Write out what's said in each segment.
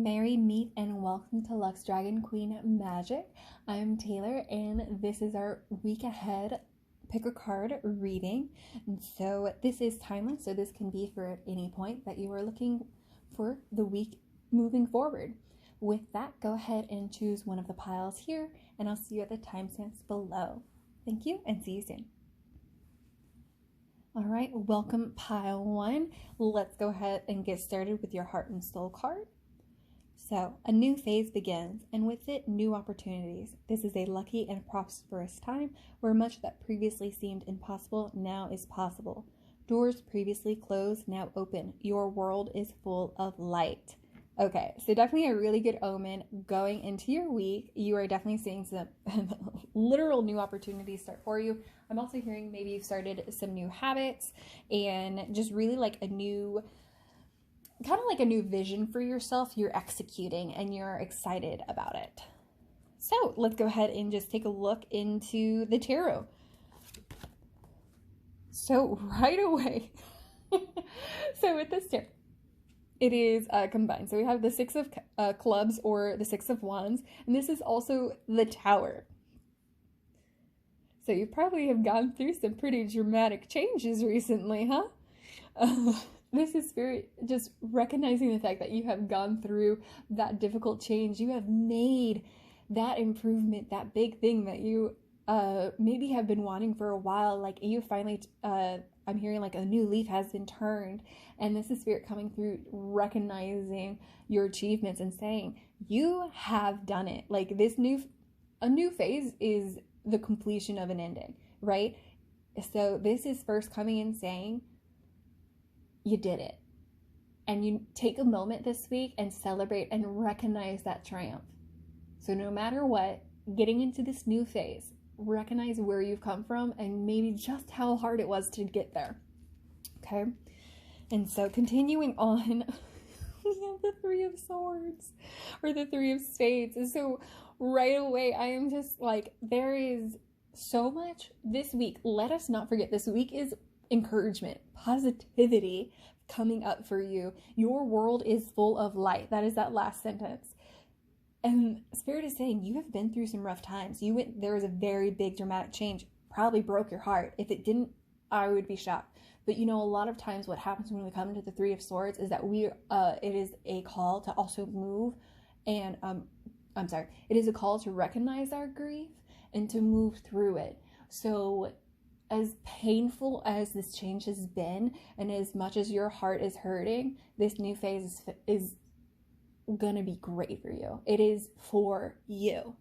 Merry meet and welcome to Lux Dragon Queen Magic. I'm Taylor and this is our week ahead pick a card reading. And so this is timeless, so this can be for any point that you are looking for the week moving forward. With that, go ahead and choose one of the piles here and I'll see you at the timestamps below. Thank you and see you soon. All right, welcome pile 1. Let's go ahead and get started with your heart and soul card. So, a new phase begins, and with it, new opportunities. This is a lucky and prosperous time where much that previously seemed impossible now is possible. Doors previously closed now open. Your world is full of light. Okay, so definitely a really good omen going into your week. You are definitely seeing some literal new opportunities start for you. I'm also hearing maybe you've started some new habits and just really like a new vision for yourself you're executing and you're excited about it. So let's go ahead and just take a look into the tarot. So right away, so with this tarot, it is combined. So we have the Six of Clubs or the Six of Wands, and this is also the Tower. So you probably have gone through some pretty dramatic changes recently, huh? This is Spirit just recognizing the fact that you have gone through that difficult change. You have made that improvement, that big thing that you maybe have been wanting for a while. Like you finally, I'm hearing like a new leaf has been turned. And this is Spirit coming through, recognizing your achievements and saying, you have done it. Like a new phase is the completion of an ending, right? So this is first coming and saying, you did it. And you take a moment this week and celebrate and recognize that triumph. So no matter what, getting into this new phase, recognize where you've come from and maybe just how hard it was to get there. Okay? And so continuing on, we have the Three of Swords or the Three of Spades. And so right away, I am just like, there is so much this week. Let us not forget this week is encouragement, positivity coming up for you. Your world is full of light. That is that last sentence. And Spirit is saying you have been through some rough times. There was a very big dramatic change. Probably broke your heart. If it didn't, I would be shocked. But you know, a lot of times what happens when we come into the Three of Swords is that it is a call to also move and it is a call to recognize our grief and to move through it. So as painful as this change has been, and as much as your heart is hurting, this new phase is gonna be great for you. It is for you.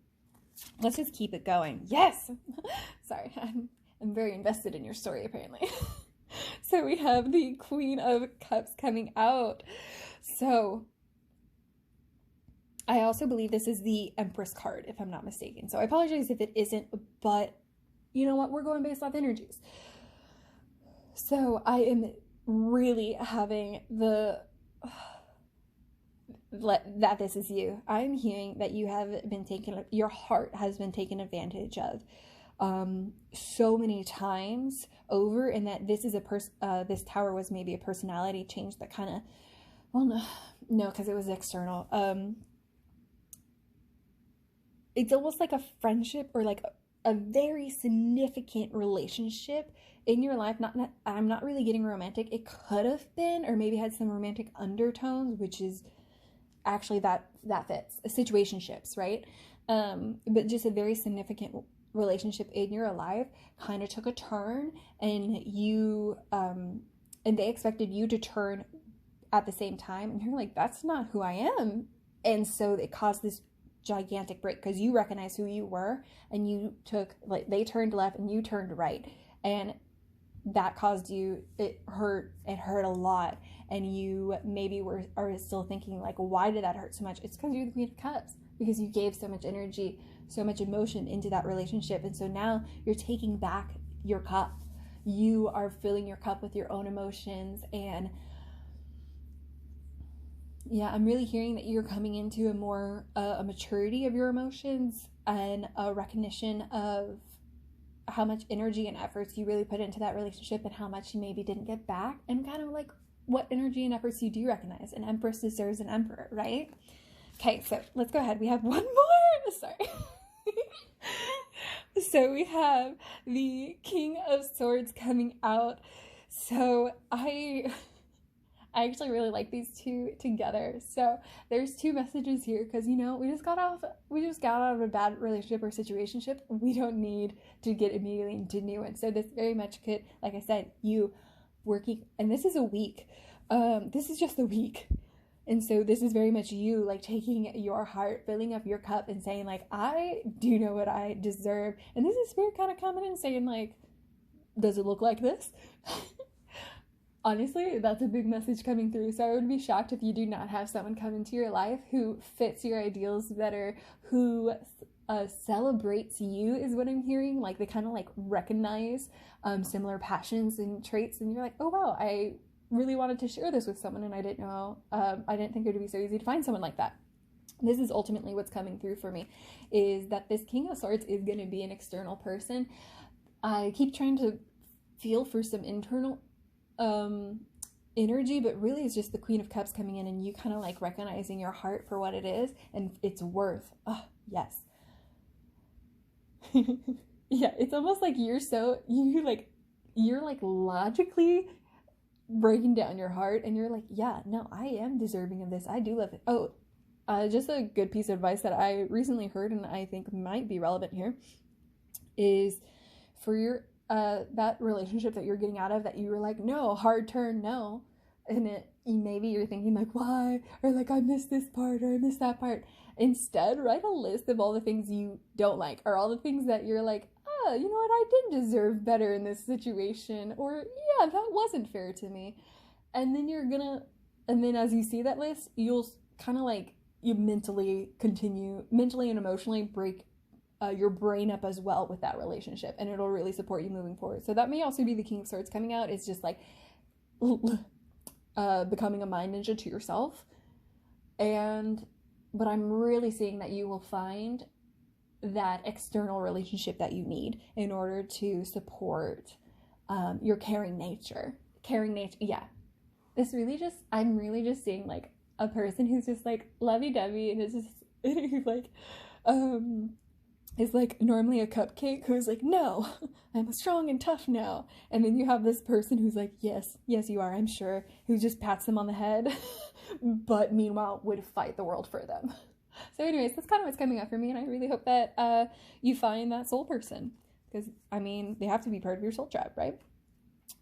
Let's just keep it going. Yes! Sorry, I'm very invested in your story, apparently. So we have the Queen of Cups coming out. So I also believe this is the Empress card, if I'm not mistaken. So I apologize if it isn't, but you know what? We're going based off energies. So I am really having that this is you. I'm hearing that you have been your heart has been taken advantage of so many times over, and that this is this Tower was maybe a personality change that kind of, well, no, because it was external. It's almost like a friendship or like a very significant relationship in your life. I'm not really getting romantic. It could have been, or maybe had some romantic undertones, which is actually that fits situationships, right? But just a very significant relationship in your life kind of took a turn, and you and they expected you to turn at the same time, and you're like, that's not who I am. And so it caused this gigantic break because you recognize who you were, and you took, like, they turned left and you turned right, and that caused you, it hurt a lot, and you maybe are still thinking like, why did that hurt so much? It's because you're the Queen of Cups, because you gave so much energy, so much emotion into that relationship, and so now you're taking back your cup. You are filling your cup with your own emotions. And yeah, I'm really hearing that you're coming into a more a maturity of your emotions and a recognition of how much energy and efforts you really put into that relationship and how much you maybe didn't get back, and kind of like what energy and efforts you do recognize. An empress deserves an emperor, right? Okay, so let's go ahead. We have one more. Sorry. So we have the King of Swords coming out. So I actually really like these two together. So there's two messages here because, you know, we just got out of a bad relationship or situationship. We don't need to get immediately into new ones. So this very much could, like I said, you working, and this is a week. This is just a week. And so this is very much you, like, taking your heart, filling up your cup and saying, like, I do know what I deserve. And this is Spirit kind of coming and saying, like, does it look like this? Honestly, that's a big message coming through. So I would be shocked if you do not have someone come into your life who fits your ideals better, who celebrates you, is what I'm hearing. Like, they kind of, like, recognize similar passions and traits. And you're like, oh, wow, I really wanted to share this with someone, and I didn't know, I didn't think it would be so easy to find someone like that. This is ultimately what's coming through for me, is that this King of Swords is going to be an external person. I keep trying to feel for some internal energy, but really it's just the Queen of Cups coming in and you kind of like recognizing your heart for what it is and its worth. Oh, yes. Yeah, it's almost like you're like logically breaking down your heart and you're like, yeah, no, I am deserving of this. I do love it. Oh, just a good piece of advice that I recently heard and I think might be relevant here is for your that relationship that you're getting out of, that you were like, no, hard turn, no, and maybe you're thinking like, why, or like, I missed this part or I missed that part. Instead, write a list of all the things you don't like, or all the things that you're like, you know what, I did deserve better in this situation, or yeah, that wasn't fair to me. And then as you see that list, you'll kind of like, you mentally and emotionally break your brain up as well with that relationship, and it'll really support you moving forward. So that may also be the King of Swords coming out. It's just like becoming a mind ninja to yourself. But I'm really seeing that you will find that external relationship that you need in order to support your caring nature. Yeah. I'm really just seeing like a person who's just like lovey-dovey and is like, is like normally a cupcake who's like, no, I'm strong and tough now. And then you have this person who's like, yes, you are, I'm sure, who just pats them on the head, but meanwhile would fight the world for them. So anyways, that's kind of what's coming up for me, and I really hope that you find that soul person, because, I mean, they have to be part of your soul tribe, right?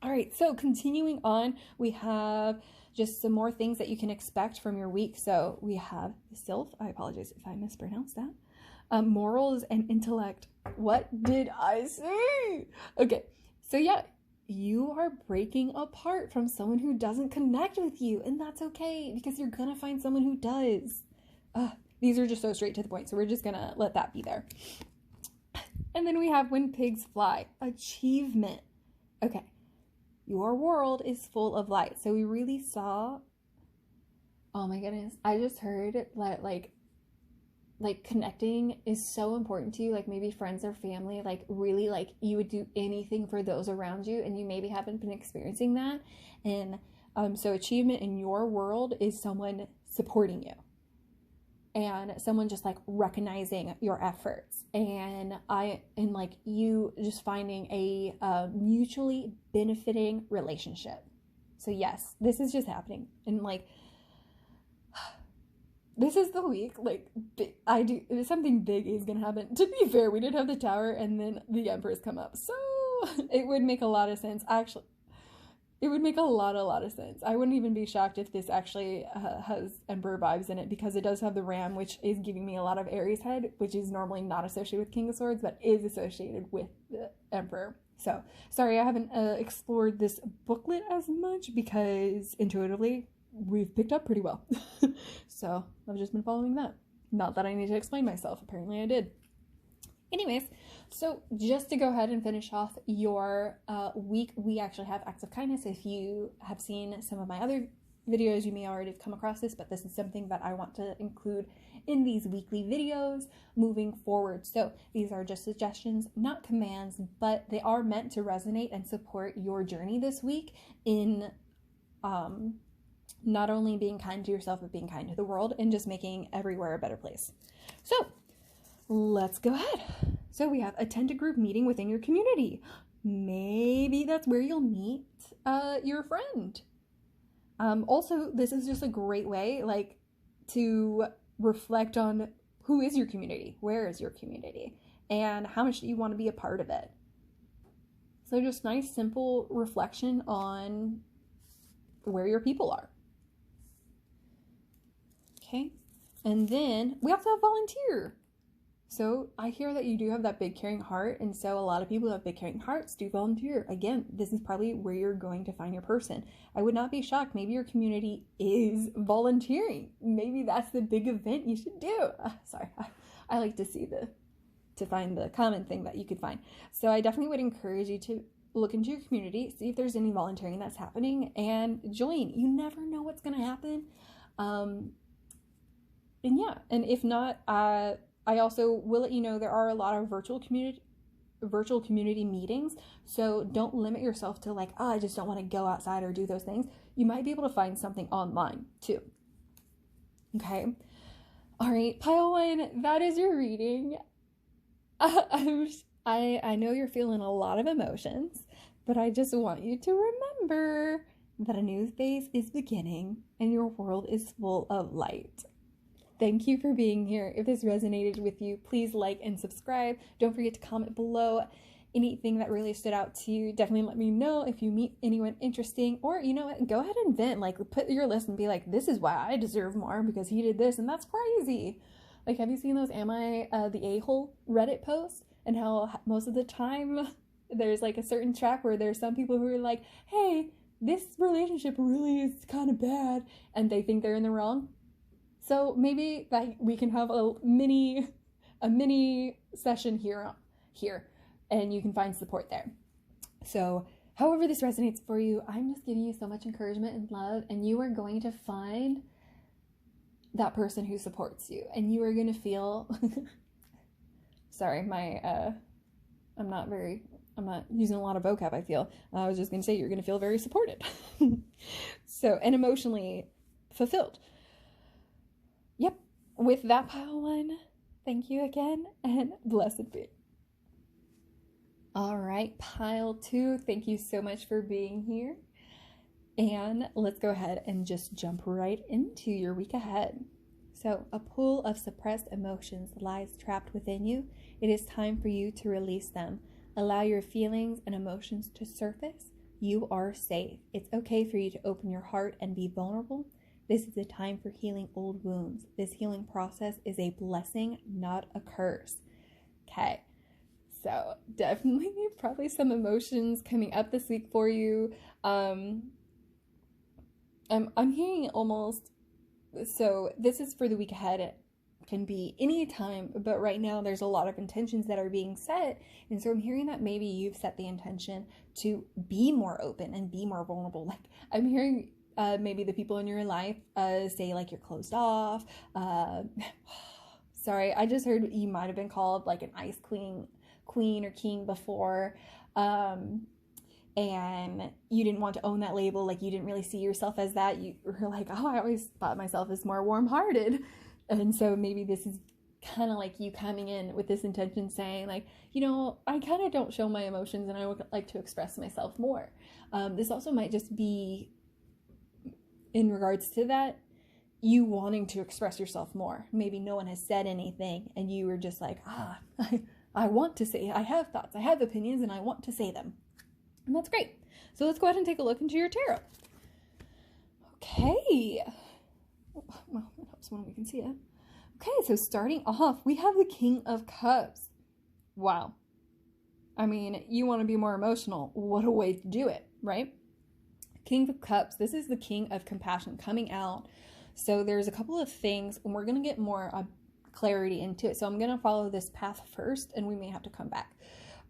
All right, so continuing on, we have just some more things that you can expect from your week. So we have the Sylph. I apologize if I mispronounced that. Morals and intellect. What did I say? Okay, so yeah, you are breaking apart from someone who doesn't connect with you, and that's okay, because you're gonna find someone who does. These are just so straight to the point, so we're just gonna let that be there. And then we have When Pigs Fly. Achievement. Okay, your world is full of light. So we really saw, oh my goodness, I just heard that like connecting is so important to you, like maybe friends or family, like really, like you would do anything for those around you, and you maybe haven't been experiencing that. And so achievement in your world is someone supporting you, and someone just like recognizing your efforts, and like you just finding a mutually benefiting relationship. So yes, this is just happening, and like this is the week, like, something big is gonna happen. To be fair, we did have the Tower and then the Empress come up, so it would make a lot of sense. Actually, it would make a lot of sense. I wouldn't even be shocked if this actually has Emperor vibes in it, because it does have the Ram, which is giving me a lot of Aries head, which is normally not associated with King of Swords, but is associated with the Emperor. So, sorry, I haven't explored this booklet as much, because intuitively, we've picked up pretty well. So I've just been following that. Not that I need to explain myself. Apparently I did. Anyways, so just to go ahead and finish off your week, we actually have acts of kindness. If you have seen some of my other videos, you may already have come across this, but this is something that I want to include in these weekly videos moving forward. So these are just suggestions, not commands, but they are meant to resonate and support your journey this week in not only being kind to yourself, but being kind to the world and just making everywhere a better place. So let's go ahead. So we have attend a group meeting within your community. Maybe that's where you'll meet your friend. Also, this is just a great way, like, to reflect on who is your community, where is your community, and how much do you want to be a part of it. So just nice, simple reflection on where your people are. Okay, and then we also have volunteer. So I hear that you do have that big caring heart, and so a lot of people who have big caring hearts do volunteer. Again, this is probably where you're going to find your person. I would not be shocked. Maybe your community is volunteering. Maybe that's the big event you should do. Sorry, I like to find the common thing that you could find. So I definitely would encourage you to look into your community, see if there's any volunteering that's happening, and join. You never know what's going to happen. And yeah, and if not, I also will let you know there are a lot of virtual community meetings. So don't limit yourself to like, oh, I just don't want to go outside or do those things. You might be able to find something online too. Okay. All right, pile 1, that is your reading. I know you're feeling a lot of emotions, but I just want you to remember that a new phase is beginning and your world is full of light. Thank you for being here. If this resonated with you, please like and subscribe. Don't forget to comment below anything that really stood out to you. Definitely let me know if you meet anyone interesting, or you know what, go ahead and vent. Like, put your list and be like, this is why I deserve more because he did this and that's crazy. Like, have you seen those Am I the A-hole Reddit posts? And how most of the time there's like a certain track where there's some people who are like, hey, this relationship really is kind of bad, and they think they're in the wrong. So maybe that we can have a mini session here, and you can find support there. So however this resonates for you, I'm just giving you so much encouragement and love, and you are going to find that person who supports you, and you are going to feel, sorry, I'm not using a lot of vocab, I feel. I was just going to say you're going to feel very supported. So, and emotionally fulfilled. Yep. With that, pile 1, thank you again, and blessed be. All right, pile 2, thank you so much for being here. And let's go ahead and just jump right into your week ahead. So, a pool of suppressed emotions lies trapped within you. It is time for you to release them. Allow your feelings and emotions to surface. You are safe. It's okay for you to open your heart and be vulnerable. This is a time for healing old wounds. This healing process is a blessing, not a curse. Okay, so definitely probably some emotions coming up this week for you. I'm hearing almost, so this is for the week ahead. It can be any time, but right now there's a lot of intentions that are being set. And so I'm hearing that maybe you've set the intention to be more open and be more vulnerable. Like, I'm hearing maybe the people in your life say like you're closed off. Sorry, I just heard you might have been called like an ice queen or king before, and you didn't want to own that label. Like, you didn't really see yourself as that. You were like, oh, I always thought myself as more warm-hearted. And so maybe this is kind of like you coming in with this intention saying like, you know, I kind of don't show my emotions and I would like to express myself more. This also might just be in regards to that, you wanting to express yourself more. Maybe no one has said anything and you were just like, I want to say, I have thoughts, I have opinions, and I want to say them. And that's great. So let's go ahead and take a look into your tarot. Okay. Well, it helps when we can see it. Okay, so starting off, we have the King of Cups. Wow. I mean, you want to be more emotional. What a way to do it, right? King of Cups, this is the King of Compassion coming out. So there's a couple of things, and we're going to get more clarity into it. So I'm going to follow this path first, and we may have to come back.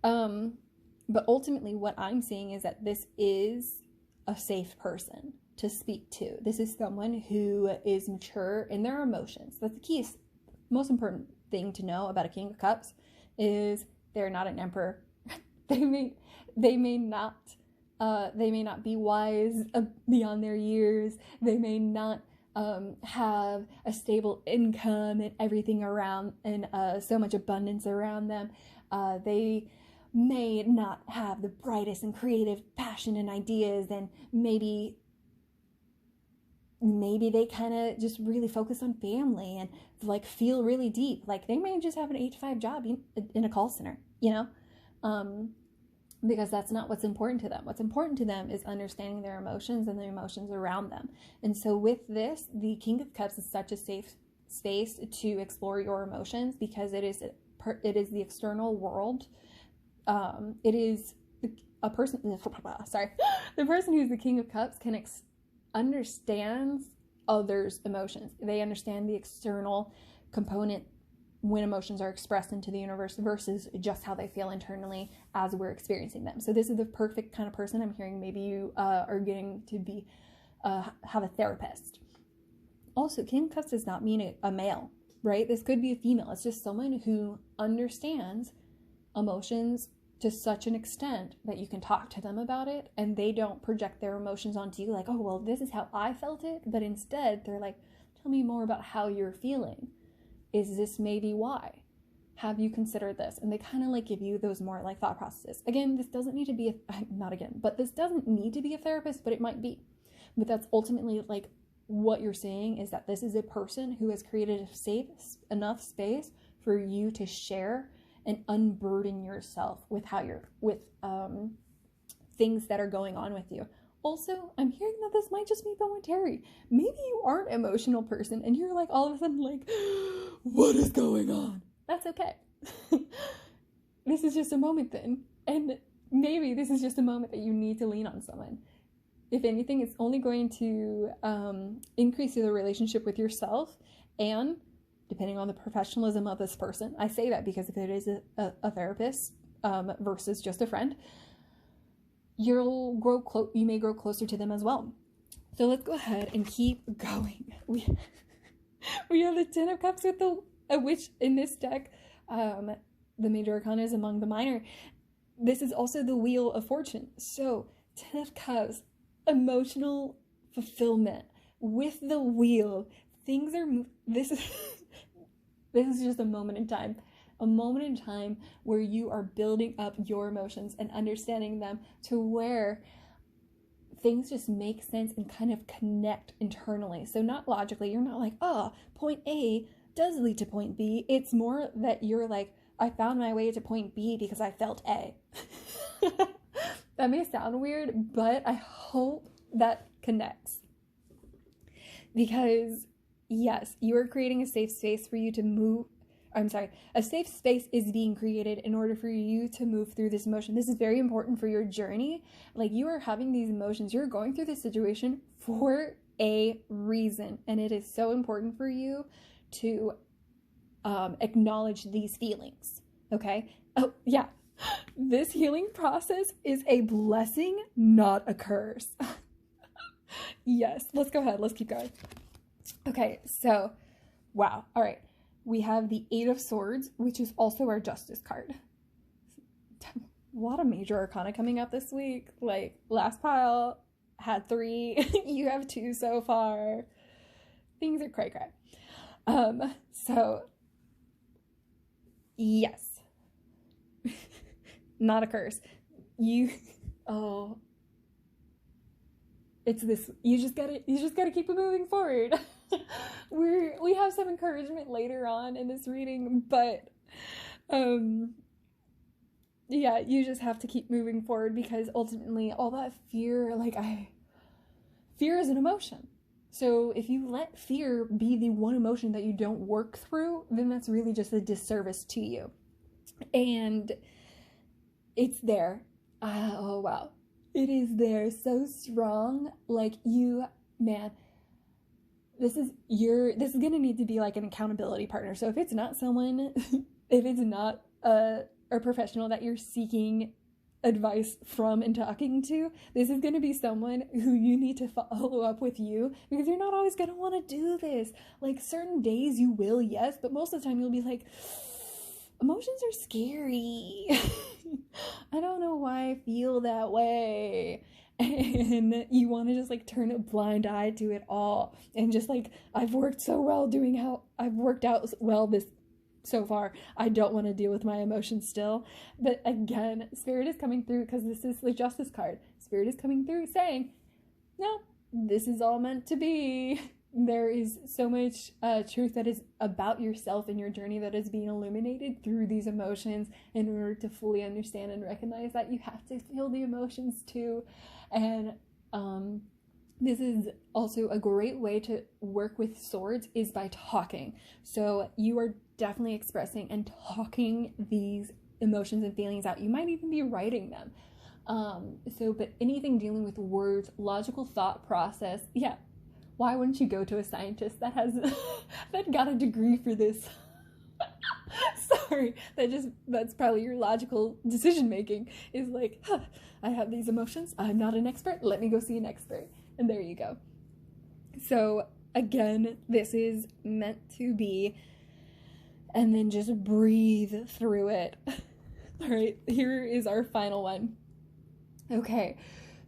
But ultimately, what I'm seeing is that this is a safe person to speak to. This is someone who is mature in their emotions. That's the key. Most important thing to know about a King of Cups is they're not an emperor. They may not They may not be wise beyond their years. They may not have a stable income and everything around, and so much abundance around them. They may not have the brightest and creative passion and ideas, and maybe they kind of just really focus on family and like feel really deep. Like they may just have an 8 to 5 job in a call center, because that's not what's important to them. What's important to them is understanding their emotions and the emotions around them. And so with this, the King of Cups is such a safe space to explore your emotions, because it is the external world. It is a person, the person who's the King of Cups understands others' emotions. They understand the external component when emotions are expressed into the universe versus just how they feel internally as we're experiencing them. So this is the perfect kind of person. I'm hearing maybe you are getting to be have a therapist. Also, King of Cups does not mean a male, right? This could be a female. It's just someone who understands emotions to such an extent that you can talk to them about it, and they don't project their emotions onto you like, oh, well, this is how I felt it. But instead, they're like, tell me more about how you're feeling. Is this maybe why? Have you considered this? And they kind of like give you those more like thought processes. Again, this doesn't need to be this doesn't need to be a therapist, but it might be. But that's ultimately like what you're saying, is that this is a person who has created a safe enough space for you to share and unburden yourself with things that are going on with you. Also, I'm hearing that this might just be momentary. Maybe you aren't an emotional person and you're like all of a sudden like, what is going on? That's okay. This is just a moment then. And maybe this is just a moment that you need to lean on someone. If anything, it's only going to increase the relationship with yourself, and depending on the professionalism of this person. I say that because if it is a therapist versus just a friend, you may grow closer to them as well. So let's go ahead and keep going. We have the 10 of Cups with which in this deck, the major arcana is among the minor. This is also the Wheel of Fortune. So 10 of Cups, emotional fulfillment. With the wheel, things are, this is just a moment in time. A moment in time where you are building up your emotions and understanding them to where things just make sense and kind of connect internally. So not logically, you're not like, oh, point A does lead to point B. It's more that you're like, I found my way to point B because I felt A. That may sound weird, but I hope that connects. Because yes, you are creating a safe space for you to move. A safe space is being created in order for you to move through this emotion. This is very important for your journey. Like, you are having these emotions. You're going through this situation for a reason. And it is so important for you to acknowledge these feelings. Okay? Oh, yeah. This healing process is a blessing, not a curse. Yes. Let's go ahead. Let's keep going. Okay. So, wow. All right. We have the 8 of Swords, which is also our Justice card. A lot of major arcana coming up this week. Like, last pile had 3. You have 2 so far. Things are cray cray. So, yes. Not a curse. It's this, you just gotta keep it moving forward. We have some encouragement later on in this reading, but yeah, you just have to keep moving forward, because ultimately all that fear, fear is an emotion. So if you let fear be the one emotion that you don't work through, then that's really just a disservice to you. And it's there. Oh wow. It is there, so strong. Like, this is gonna need to be like an accountability partner. So if it's not someone, if it's not a professional that you're seeking advice from and talking to, this is gonna be someone who you need to follow up with you, because you're not always gonna want to do this. Like, certain days you will, yes, but most of the time you'll be like, emotions are scary. I don't know why I feel that way. And you want to just like turn a blind eye to it all. And just like, I've worked so well doing how I've worked out well this so far. I don't want to deal with my emotions still. But again, Spirit is coming through because this is the Justice card. Spirit is coming through saying, no, this is all meant to be. There is so much truth that is about yourself and your journey that is being illuminated through these emotions in order to fully understand and recognize that you have to feel the emotions too. And this is also a great way to work with swords is by talking. So you are definitely expressing and talking these emotions and feelings out. You might even be writing them. But anything dealing with words, logical thought process, yeah. Why wouldn't you go to a scientist that has that got a degree for this? Sorry, that's probably your logical decision making is like, I have these emotions. I'm not an expert. Let me go see an expert. And there you go. So again, this is meant to be, and then just breathe through it. All right, here is our final one. Okay,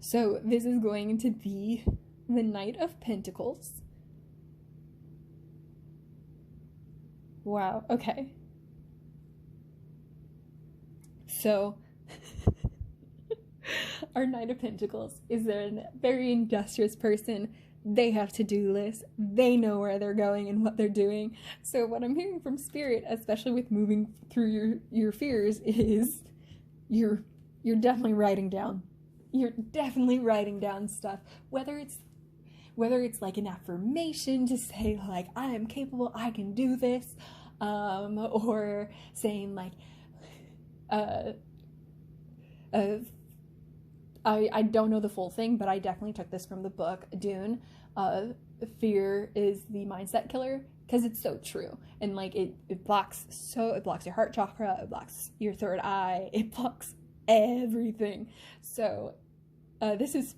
so this is going to be the Knight of Pentacles. Wow, okay. So, our Knight of Pentacles is a very industrious person. They have to-do lists. They know where they're going and what they're doing. So what I'm hearing from Spirit, especially with moving through your fears, is you're definitely writing down. You're definitely writing down stuff. Whether it's like an affirmation to say like, I am capable, I can do this, or saying like, I don't know the full thing, but I definitely took this from the book Dune. Fear is the mindset killer, because it's so true. And like it blocks your heart chakra, it blocks your third eye, it blocks everything. So this is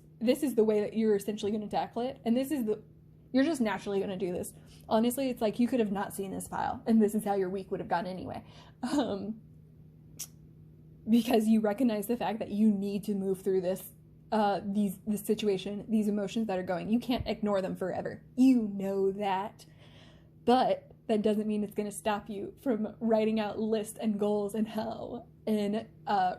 the way that you're essentially going to tackle it. And you're just naturally going to do this. Honestly, it's like you could have not seen this file, and this is how your week would have gone anyway. Because you recognize the fact that you need to move through this situation, these emotions that are going. You can't ignore them forever. You know that. But that doesn't mean it's going to stop you from writing out lists and goals and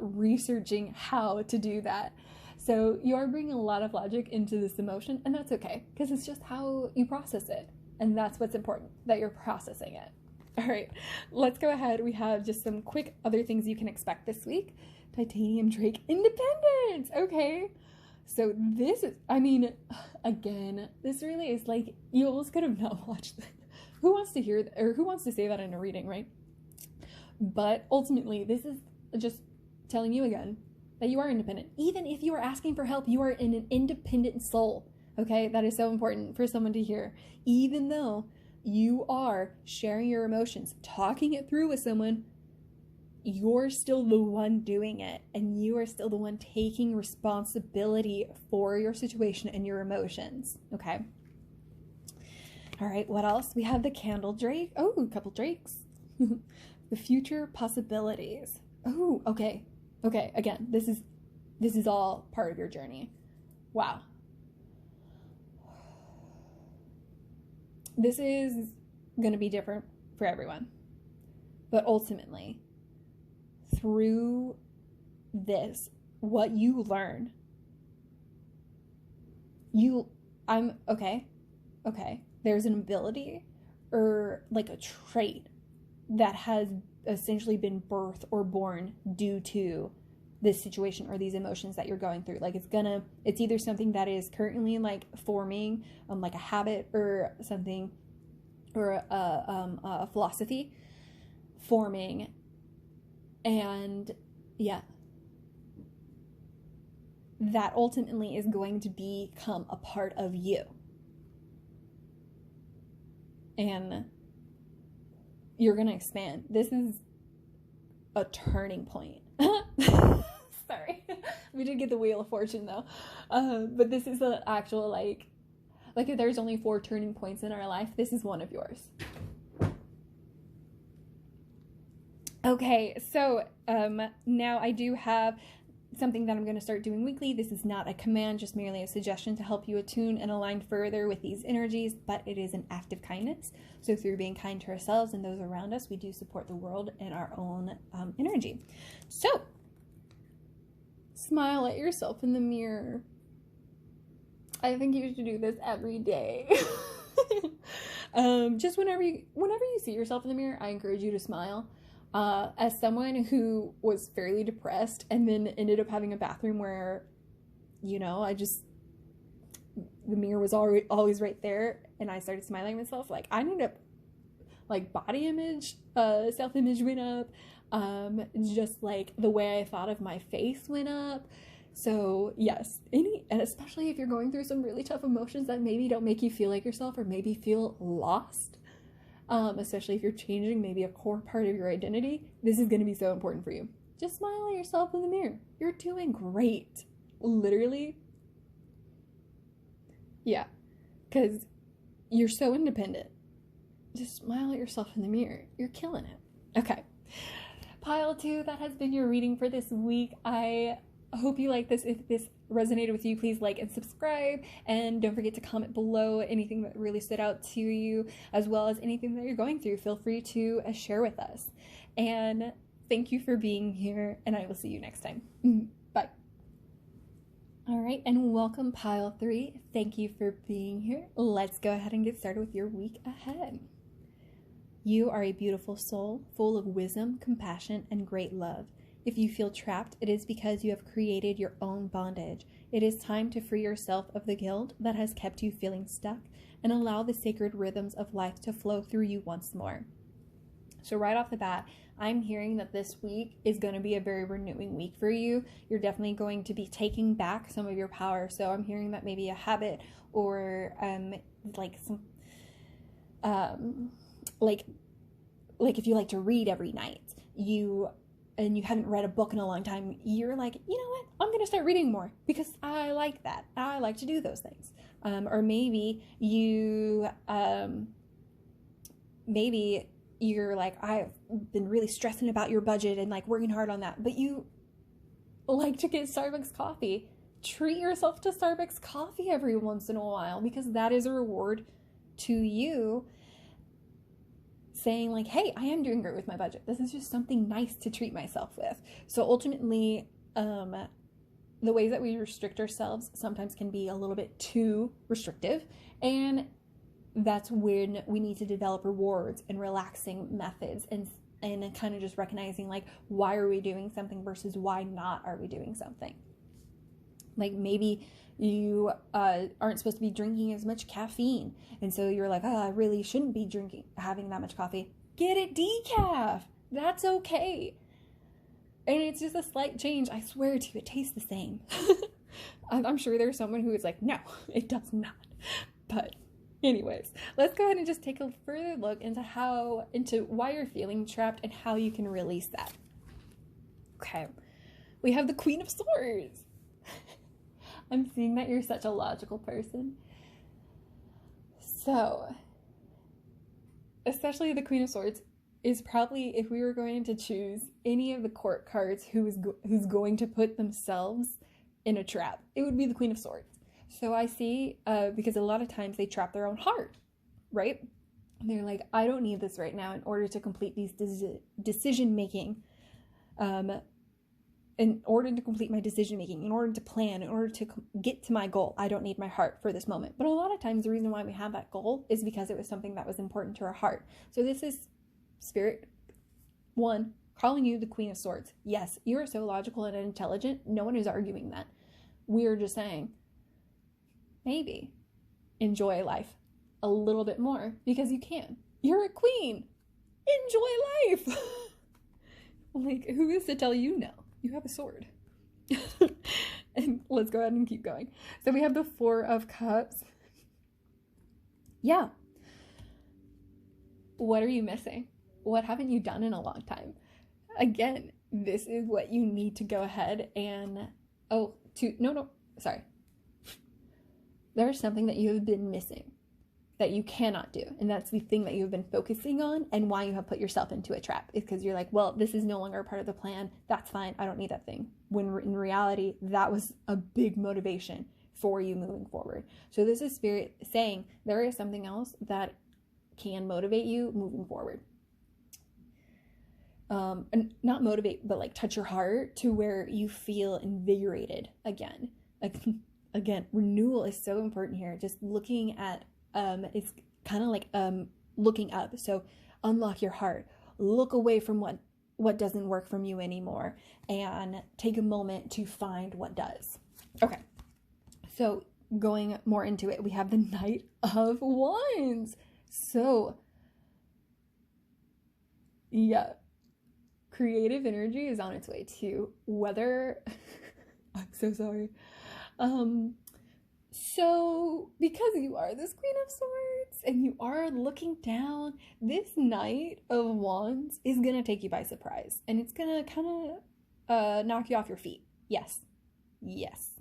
researching how to do that. So you are bringing a lot of logic into this emotion, and that's okay, because it's just how you process it. And that's what's important, that you're processing it. All right, let's go ahead. We have just some quick other things you can expect this week. Titanium Drake Independence. Okay, so this is, again, this really is like, you almost could have not watched this. Who wants to hear, or who wants to say that in a reading, right? But ultimately, this is just telling you again that you are independent. Even if you are asking for help, you are in an independent soul. Okay, that is so important for someone to hear. Even though you are sharing your emotions, talking it through with someone, you're still the one doing it, and you are still the one taking responsibility for your situation and your emotions. Okay. All right, what else? We have the Candle Drake. Oh, a couple drakes. The future possibilities. Oh, okay. Okay, again, this is all part of your journey. Wow. This is going to be different for everyone. But ultimately, through this, what you learn, there's an ability or like a trait that has essentially been birthed or born due to this situation or these emotions that you're going through. Like it's either something that is currently like forming like a habit or something, or a philosophy forming, and yeah, that ultimately is going to become a part of you, and you're going to expand. This is a turning point. Sorry. We did get the Wheel of Fortune though. But this is the actual like if there's only 4 turning points in our life, this is one of yours. Okay, so now I do have something that I'm going to start doing weekly. This is not a command, just merely a suggestion to help you attune and align further with these energies, but it is an act of kindness. So through being kind to ourselves and those around us, we do support the world and our own energy. So smile at yourself in the mirror. I think you should do this every day. Just whenever you see yourself in the mirror, I encourage you to smile. As someone who was fairly depressed and then ended up having a bathroom where, you know, the mirror was always right there, and I started smiling at myself, like, I ended up, like, body image, self-image went up, just, like, the way I thought of my face went up. So, yes, and especially if you're going through some really tough emotions that maybe don't make you feel like yourself or maybe feel lost, especially if you're changing maybe a core part of your identity, this is going to be so important for you. Just smile at yourself in the mirror. You're doing great. Literally. Yeah. Because you're so independent. Just smile at yourself in the mirror. You're killing it. Okay. Pile 2, that has been your reading for this week. I hope you like this. If this resonated with you, please like and subscribe, and don't forget to comment below anything that really stood out to you, as well as anything that you're going through. Feel free to share with us, and thank you for being here, and I will see you next time. Bye. All right, and welcome pile 3. Thank you for being here. Let's go ahead and get started with your week ahead. You are a beautiful soul, full of wisdom, compassion, and great love. If you feel trapped, it is because you have created your own bondage. It is time to free yourself of the guilt that has kept you feeling stuck and allow the sacred rhythms of life to flow through you once more. So right off the bat, I'm hearing that this week is going to be a very renewing week for you. You're definitely going to be taking back some of your power. So I'm hearing that maybe a habit or like some like if you like to read every night, and you haven't read a book in a long time, you're like, you know what, I'm going to start reading more because I like that. I like to do those things. Or maybe you're like, I've been really stressing about your budget and like working hard on that, but you like to get Starbucks coffee. Treat yourself to Starbucks coffee every once in a while, because that is a reward to you, saying like, hey, I am doing great with my budget. This is just something nice to treat myself with. So ultimately, the ways that we restrict ourselves sometimes can be a little bit too restrictive. And that's when we need to develop rewards and relaxing methods, and kind of just recognizing like, why are we doing something versus why not are we doing something. Like maybe you aren't supposed to be drinking as much caffeine, and so you're like, oh, I really shouldn't be having that much coffee. Get it decaf. That's okay. And it's just a slight change. I swear to you, it tastes the same. I'm sure there's someone who is like, no, it does not. But anyways, let's go ahead and just take a further look into why you're feeling trapped and how you can release that. Okay, we have the Queen of Swords. I'm seeing that you're such a logical person. So, especially the Queen of Swords is probably, if we were going to choose any of the court cards who's going to put themselves in a trap, it would be the Queen of Swords. So I see, because a lot of times they trap their own heart, right? And they're like, I don't need this right now in order to complete these decision-making, in order to complete my decision-making, in order to plan, in order to get to my goal, I don't need my heart for this moment. But a lot of times the reason why we have that goal is because it was something that was important to our heart. So this is Spirit 1 calling you the Queen of Swords. Yes, you are so logical and intelligent. No one is arguing that. We're just saying, maybe enjoy life a little bit more because you can. You're a queen. Enjoy life. Like, who is to tell you no? You have a sword. And let's go ahead and keep going. So we have the Four of Cups. Yeah. What are you missing? What haven't you done in a long time? Again, this is what you need to go ahead and, sorry. There's something that you have been missing. that you cannot do. And that's the thing that you've been focusing on, and why you have put yourself into a trap, is because you're like, well, this is no longer a part of the plan. That's fine. I don't need that thing. When in reality, that was a big motivation for you moving forward. So this is Spirit saying there is something else that can motivate you moving forward. And not motivate, but like touch your heart to where you feel invigorated again. Like, again, renewal is so important here. Just looking at, it's kind of like looking up. So unlock your heart, look away from what doesn't work from you anymore, and take a moment to find what does. Okay, so going more into it, we have the Knight of Wands. So yeah, creative energy is on its way too. Whether I'm so sorry. So because you are this Queen of Swords and you are looking down, this Knight of Wands is gonna take you by surprise, and it's gonna kind of knock you off your feet. Yes,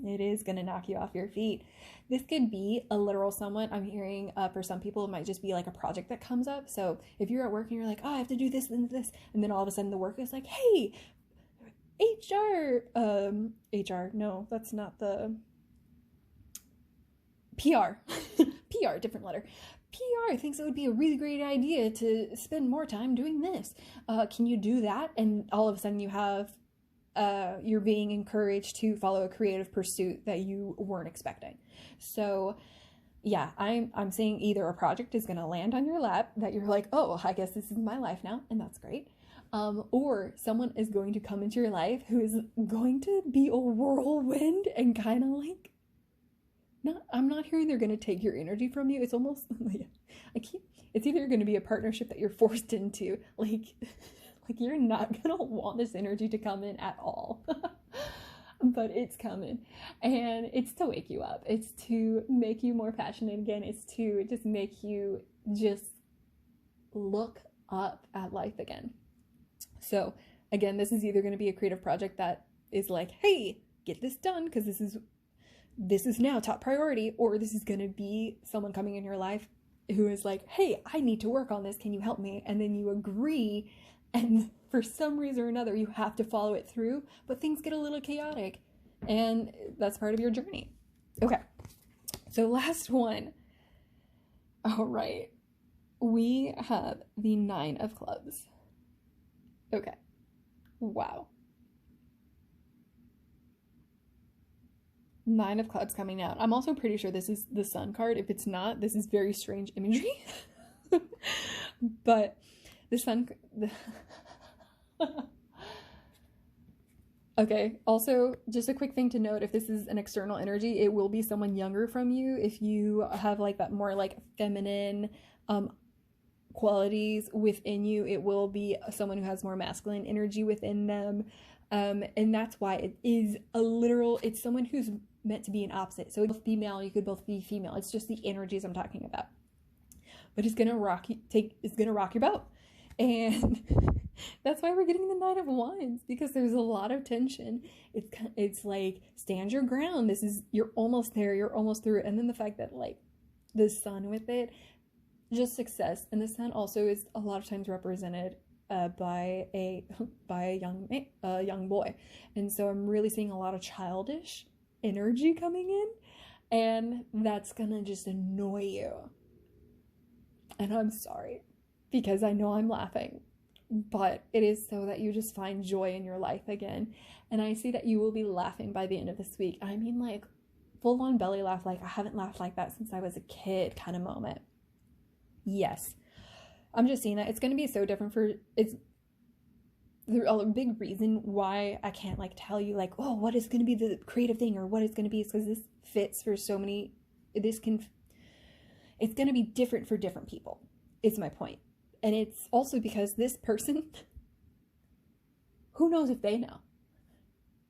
it is gonna knock you off your feet. This could be a literal someone. I'm hearing for some people it might just be like a project that comes up. So if you're at work and you're like, oh, I have to do this and this, and then all of a sudden the work is like, hey, HR, no, that's not the PR. PR, different letter. PR thinks it would be a really great idea to spend more time doing this. Can you do that? And all of a sudden you have, you're being encouraged to follow a creative pursuit that you weren't expecting. So yeah, I'm saying either a project is going to land on your lap that you're like, oh, I guess this is my life now, and that's great. Or someone is going to come into your life who is going to be a whirlwind and kind of like, I'm not hearing they're going to take your energy from you. It's almost, it's either going to be a partnership that you're forced into, like you're not going to want this energy to come in at all, but it's coming, and it's to wake you up. It's to make you more passionate again. It's to just make you just look up at life again. So again, this is either going to be a creative project that is like, hey, get this done because this is now top priority, or this is going to be someone coming in your life who is like, hey, I need to work on this. Can you help me? And then you agree, and for some reason or another, you have to follow it through, but things get a little chaotic, and that's part of your journey. Okay, so last one. All right, we have the Nine of Clubs. Okay, wow. Nine of Clubs coming out. I'm also pretty sure this is the Sun card. If it's not, this is very strange imagery. But the Sun... Okay, also, just a quick thing to note, if this is an external energy, it will be someone younger from you. If you have like that more like feminine qualities within you, it will be someone who has more masculine energy within them. And that's why it is a literal, it's someone who's meant to be an opposite. So it's female, you could both be female. It's just the energies I'm talking about. But it's gonna rock you, it's gonna rock your boat. And that's why we're getting the Knight of Wands, because there's a lot of tension. It's like, stand your ground. You're almost there, you're almost through it. And then the fact that like the Sun with it, just success. And the Sun also is a lot of times represented by a young boy, and so I'm really seeing a lot of childish energy coming in, and that's gonna just annoy you. And I'm sorry, because I know I'm laughing, but it is so that you just find joy in your life again. And I see that you will be laughing by the end of this week. I mean, like full on belly laugh, like I haven't laughed like that since I was a kid kind of moment. Yes. I'm just seeing that it's going to be so different there's a big reason why I can't like tell you like, oh, what is going to be the creative thing or what it's going to be, is because this fits for so many, it's going to be different for different people. It's my point. And it's also because this person, who knows if they know?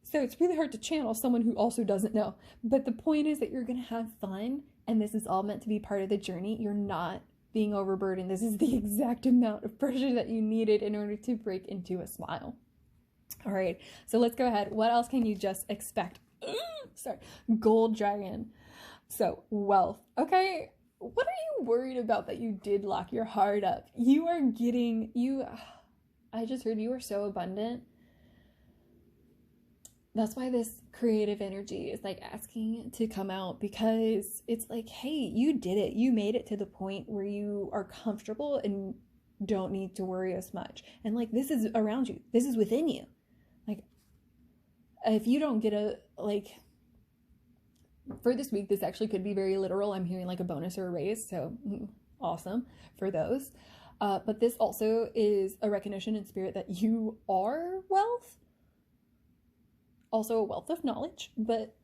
So it's really hard to channel someone who also doesn't know. But the point is that you're going to have fun, and this is all meant to be part of the journey. You're not being overburdened. This is the exact amount of pressure that you needed in order to break into a smile. All right, so let's go ahead. What else can you just expect? Sorry, Gold Dragon. So wealth. Okay, what are you worried about that you did lock your heart up? I just heard you are so abundant. That's why this creative energy is like asking to come out, because it's like, hey, you did it. You made it to the point where you are comfortable and don't need to worry as much. And like, this is around you. This is within you. Like, if you don't get for this week, this actually could be very literal. I'm hearing like a bonus or a raise. So awesome for those. But this also is a recognition in spirit that you are wealth. Also a wealth of knowledge, but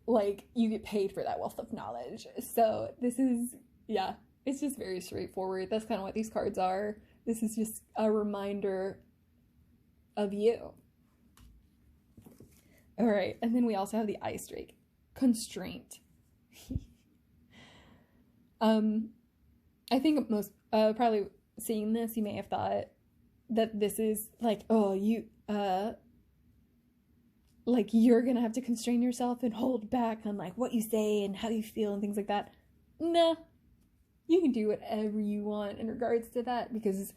like you get paid for that wealth of knowledge. So this is, yeah, it's just very straightforward. That's kind of what these cards are. This is just a reminder of you. All right, and then we also have the ice drake, constraint. I think most probably seeing this, you may have thought that this is like, oh, like you're gonna have to constrain yourself and hold back on like what you say and how you feel and things like that. Nah, you can do whatever you want in regards to that, because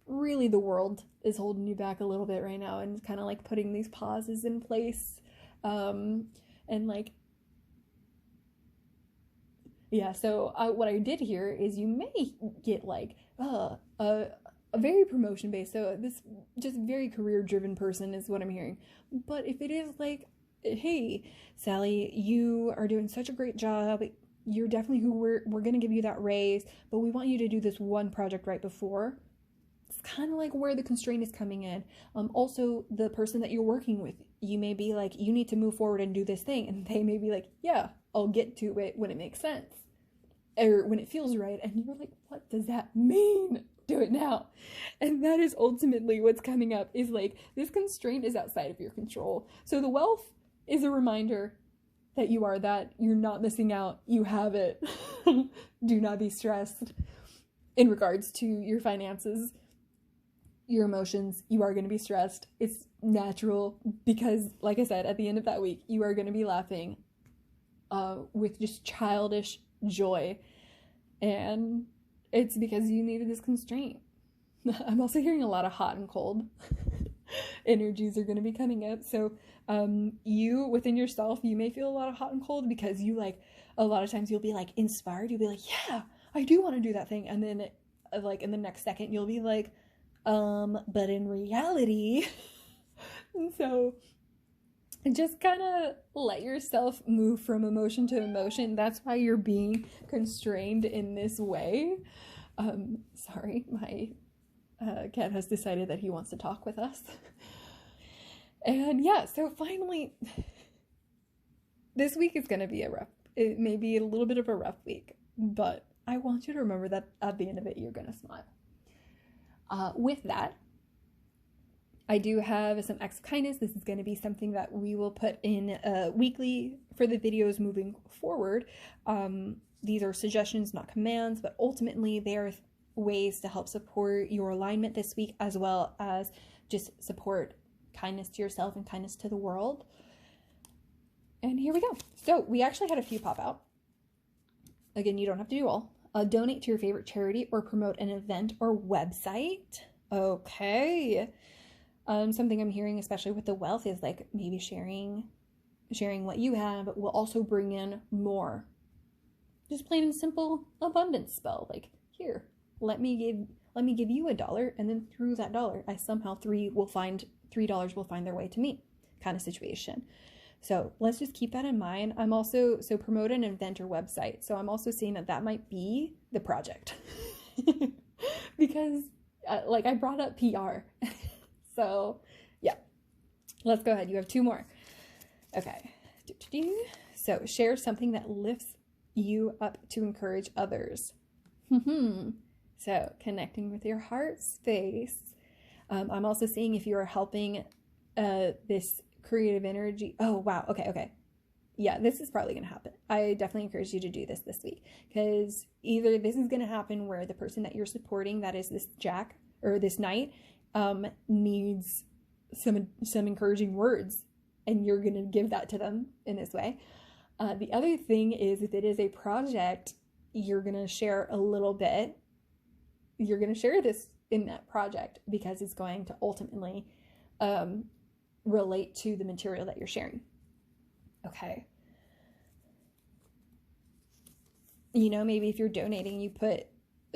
really the world is holding you back a little bit right now and kind of like putting these pauses in place. And like, yeah, so what I did here is you may get like a very promotion based, so this just very career driven person is what I'm hearing. But if it is like, hey Sally, you are doing such a great job, you're definitely who we're gonna give you that raise, but we want you to do this one project right before. It's kind of like where the constraint is coming in. Also, the person that you're working with, you may be like, you need to move forward and do this thing, and they may be like, yeah, I'll get to it when it makes sense, or when it feels right. And you're like, what does that mean? Do it now. And that is ultimately what's coming up, is like, this constraint is outside of your control. So the wealth is a reminder that you are that. You're not missing out. You have it. Do not be stressed in regards to your finances, your emotions. You are going to be stressed. It's natural, because like I said, at the end of that week, you are going to be laughing with just childish joy. And it's because you needed this constraint. I'm also hearing a lot of hot and cold energies are going to be coming up. So you within yourself, you may feel a lot of hot and cold, because you like, a lot of times you'll be like inspired. You'll be like, yeah, I do want to do that thing. And then like in the next second, you'll be like, but in reality. And so just kind of let yourself move from emotion to emotion. That's why you're being constrained in this way. Sorry, my cat has decided that he wants to talk with us. And yeah, so finally, this week is going to be it may be a little bit of a rough week, but I want you to remember that at the end of it, you're going to smile. With that, I do have some acts of kindness. This is going to be something that we will put in weekly for the videos moving forward. These are suggestions, not commands, but ultimately they are ways to help support your alignment this week, as well as just support kindness to yourself and kindness to the world. And here we go. So we actually had a few pop out. Again, you don't have to do all. Donate to your favorite charity or promote an event or website. Okay. Something I'm hearing, especially with the wealth, is like maybe sharing what you have will also bring in more. Just plain and simple abundance spell. Like, here, let me give you $1, and then through that dollar, I somehow $3 will find their way to me, kind of situation. So let's just keep that in mind. I'm also, so promote an event or website. So I'm also seeing that might be the project because like I brought up PR. So yeah, let's go ahead. You have 2 more. Okay. So share something that lifts you up to encourage others. So connecting with your heart space. I'm also seeing if you are helping this creative energy. Oh, wow. Okay. Yeah, this is probably going to happen. I definitely encourage you to do this week, because either this is going to happen where the person that you're supporting, that is this Jack or this Knight, needs some encouraging words, and you're going to give that to them in this way. The other thing is, if it is a project, you're going to share a little bit. You're going to share this in that project because it's going to ultimately relate to the material that you're sharing. Okay. You know, maybe if you're donating, you put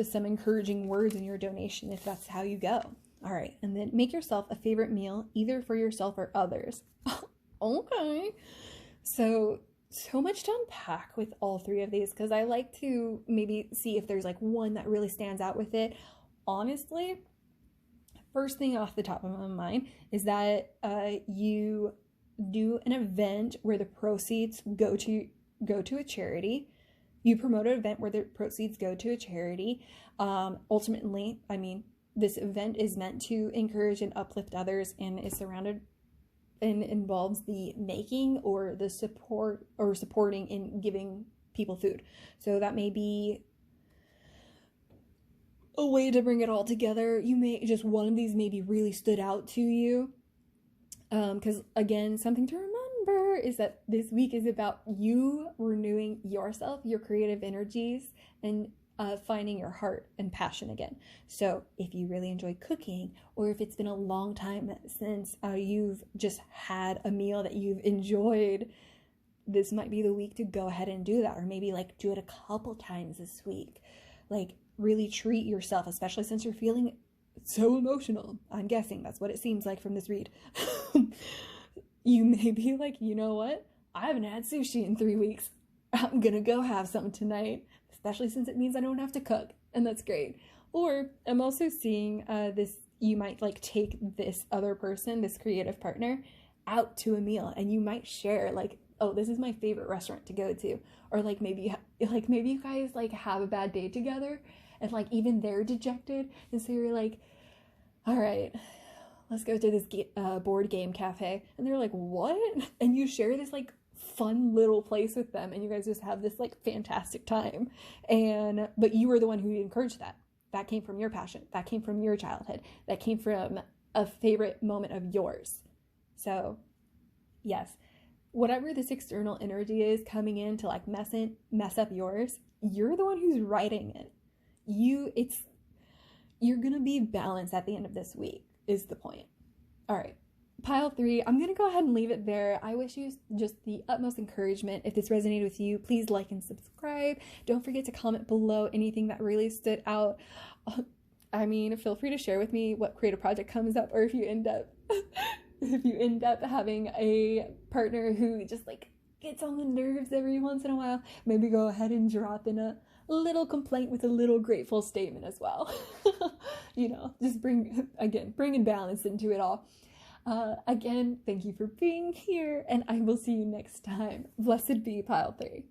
some encouraging words in your donation if that's how you go. All right. And then make yourself a favorite meal, either for yourself or others. Okay. So much to unpack with all three of these, because I like to maybe see if there's like one that really stands out with it. Honestly, first thing off the top of my mind is that you do an event where the proceeds go to a charity. You promote an event where the proceeds go to a charity. Ultimately, I mean, this event is meant to encourage and uplift others, and is surrounded and involves the making or the support or supporting in giving people food. So that may be a way to bring it all together. You may, just one of these maybe really stood out to you. Because again, something to remember is that this week is about you renewing yourself, your creative energies, and finding your heart and passion again. So if you really enjoy cooking, or if it's been a long time since you've just had a meal that you've enjoyed, this might be the week to go ahead and do that. Or maybe like do it a couple times this week. Like really treat yourself, especially since you're feeling so emotional. I'm guessing that's what it seems like from this read. You may be like, you know what? I haven't had sushi in 3 weeks. I'm gonna go have some tonight, especially since it means I don't have to cook, and that's great. Or I'm also seeing this, you might like take this other person, this creative partner, out to a meal, and you might share like, oh, this is my favorite restaurant to go to. Or like maybe you guys like have a bad day together, and like even they're dejected, and so you're like, all right, let's go to this board game cafe. And they're like, what? And you share this like fun little place with them, and you guys just have this like fantastic time. But you were the one who encouraged that. That came from your passion. That came from your childhood. That came from a favorite moment of yours. So yes, whatever this external energy is coming in to like mess up yours, you're the one who's writing it. You're gonna be balanced at the end of this week is the point. All right, pile 3, I'm gonna go ahead and leave it there. I wish you just the utmost encouragement. If this resonated with you, please like and subscribe. Don't forget to comment below anything that really stood out. I mean, feel free to share with me what creative project comes up, or if you end up having a partner who just like gets on the nerves every once in a while, maybe go ahead and drop in a little complaint with a little grateful statement as well. You know, just bringing balance into it all. Again, thank you for being here, and I will see you next time. Blessed be pile 3.